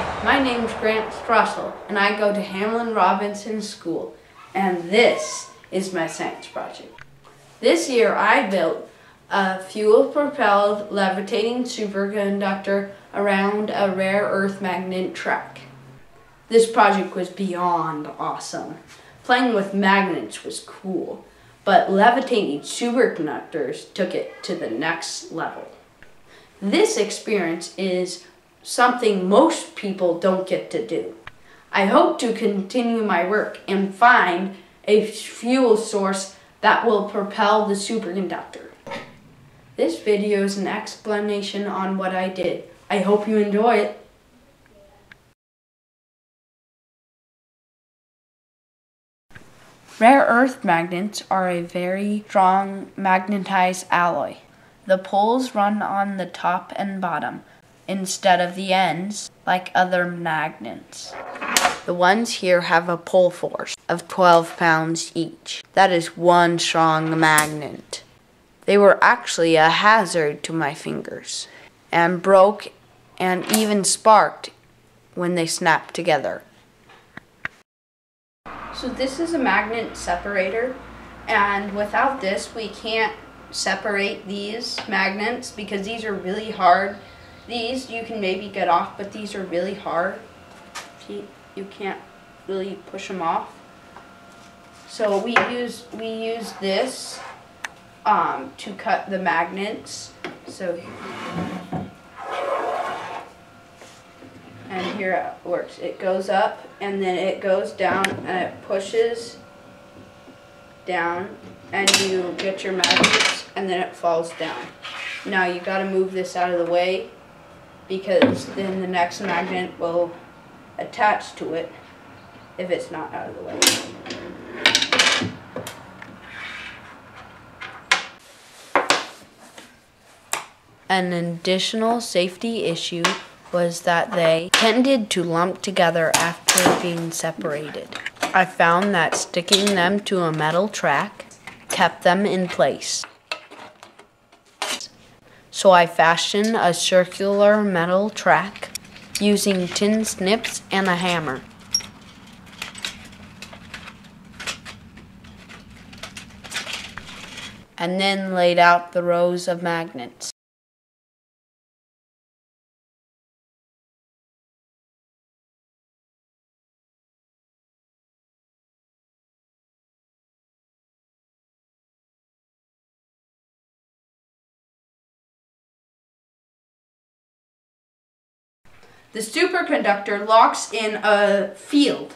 Hi, my name's Grant Strussel, and I go to Hamlin Robinson School, and this is my science project. This year I built a fuel-propelled levitating superconductor around a rare earth magnet track. This project was beyond awesome. Playing with magnets was cool, but levitating superconductors took it to the next level. This experience is something most people don't get to do. I hope to continue my work and find a fuel source that will propel the superconductor. This video is an explanation on what I did. I hope you enjoy it. Rare earth magnets are a very strong magnetized alloy. The poles run on the top and bottom, instead of the ends, like other magnets. The ones here have a pole force of 12 pounds each. That is one strong magnet. They were actually a hazard to my fingers, and broke and even sparked when they snapped together. So this is a magnet separator, and without this we can't separate these magnets because these are really hard. These you can maybe get off, but these are really hard. See, you can't really push them off. So we use this to cut the magnets. So, and here it works. It goes up and then it goes down and it pushes down, and you get your magnets and then it falls down. Now you got to move this out of the way, because then the next magnet will attach to it if it's not out of the way. An additional safety issue was that they tended to lump together after being separated. I found that sticking them to a metal track kept them in place. So I fashioned a circular metal track using tin snips and a hammer. And then laid out the rows of magnets. The superconductor locks in a field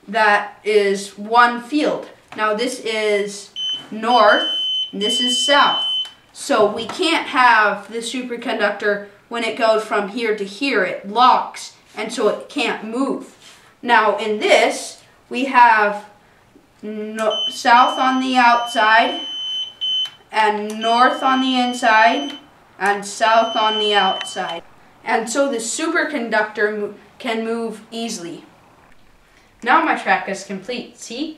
that is one field. Now this is north and this is south. So we can't have the superconductor, when it goes from here to here, it locks, and so it can't move. Now in this, we have south on the outside and north on the inside and south on the outside. And so the superconductor can move easily. Now my track is complete, see?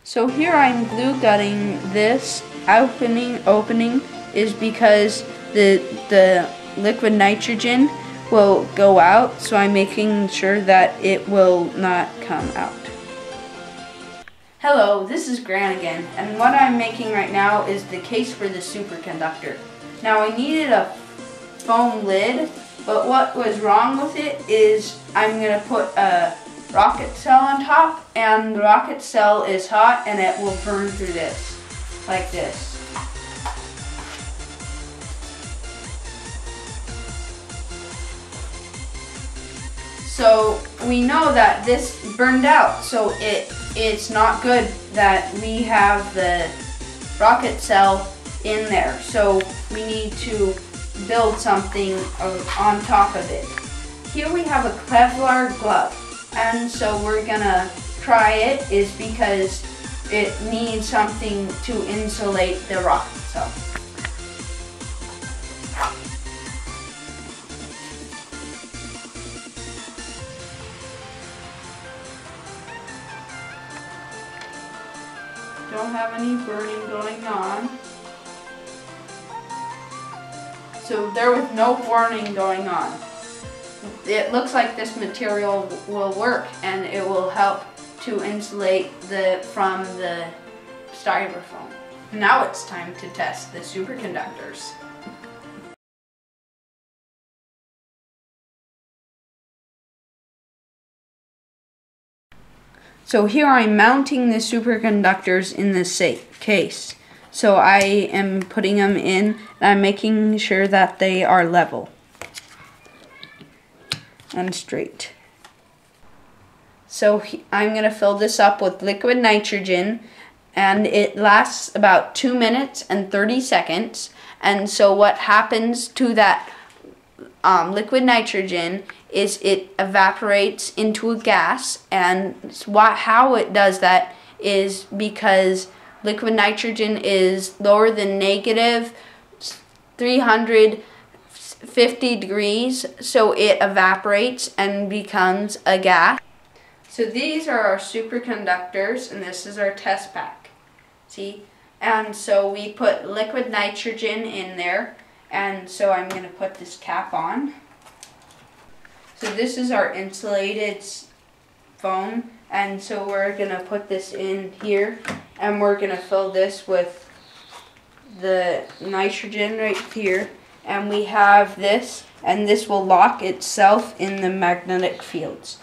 So here I'm glue gutting this opening is because the liquid nitrogen will go out, so I'm making sure that it will not come out. Hello, this is Grant again, and what I'm making right now is the case for the superconductor. Now I needed a foam lid, but what was wrong with it is I'm going to put a rocket cell on top, and the rocket cell is hot and it will burn through this, like this. So we know that this burned out, so it's not good that we have the rocket cell in there. So we need to build something on top of it. Here we have a Kevlar glove, and so we're gonna try it is because it needs something to insulate the rocket cell. don't have any burning going on. So there was no burning going on. It looks like this material will work and it will help to insulate from the styrofoam. Now it's time to test the superconductors. So here I'm mounting the superconductors in the case. So I am putting them in and I'm making sure that they are level and straight. So I'm going to fill this up with liquid nitrogen, and it lasts about 2 minutes and 30 seconds. And so what happens to that liquid nitrogen is it evaporates into a gas, and how it does that is because liquid nitrogen is lower than negative 350 degrees, so it evaporates and becomes a gas. So these are our superconductors, and this is our test pack. See? And so we put liquid nitrogen in there, and so I'm going to put this cap on. So this is our insulated foam, and so we're going to put this in here, and we're going to fill this with the nitrogen right here, and we have this, and this will lock itself in the magnetic fields.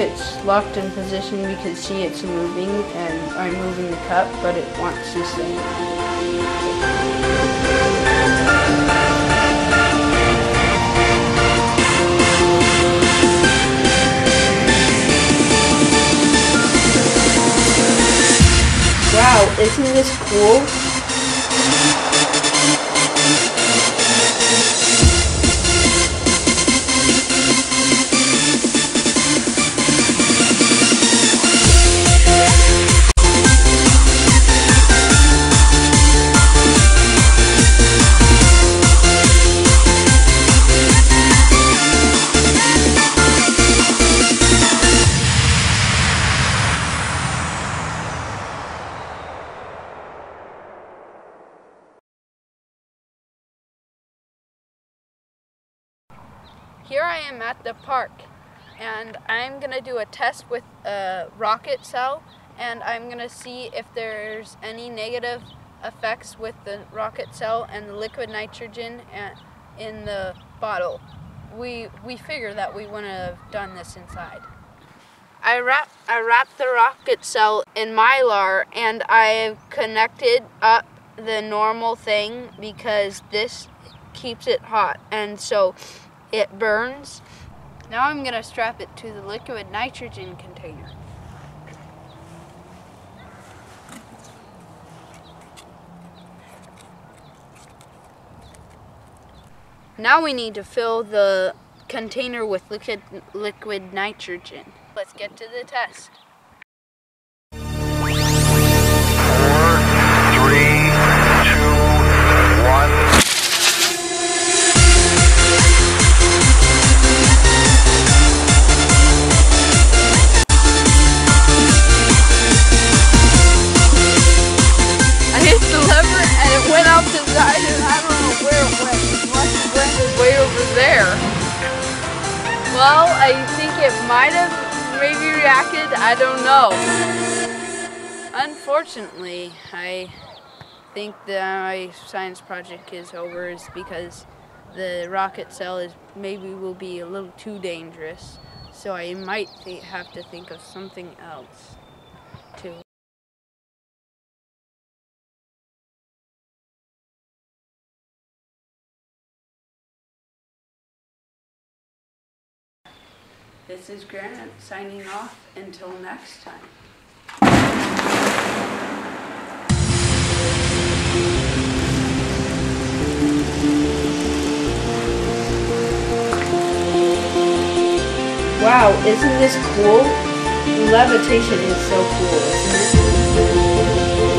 It's locked in position because see, it's moving and I'm moving the cup, but it wants to stay. Wow, isn't this cool? Here I am at the park, and I'm going to do a test with a rocket cell, and I'm going to see if there's any negative effects with the rocket cell and the liquid nitrogen in the bottle. We figure that we wouldn't have done this inside. I wrapped the rocket cell in Mylar, and I've connected up the normal thing because this keeps it hot, and so it burns. Now I'm going to strap it to the liquid nitrogen container. Now we need to fill the container with liquid nitrogen. Let's get to the test. 4, 3, 2, 1. Well, I think it might have maybe reacted, I don't know. Unfortunately, I think that my science project is over is because the rocket cell will be a little too dangerous. So I might have to think of something else too. This is Grant signing off until next time. Wow, isn't this cool? Levitation is so cool, isn't it?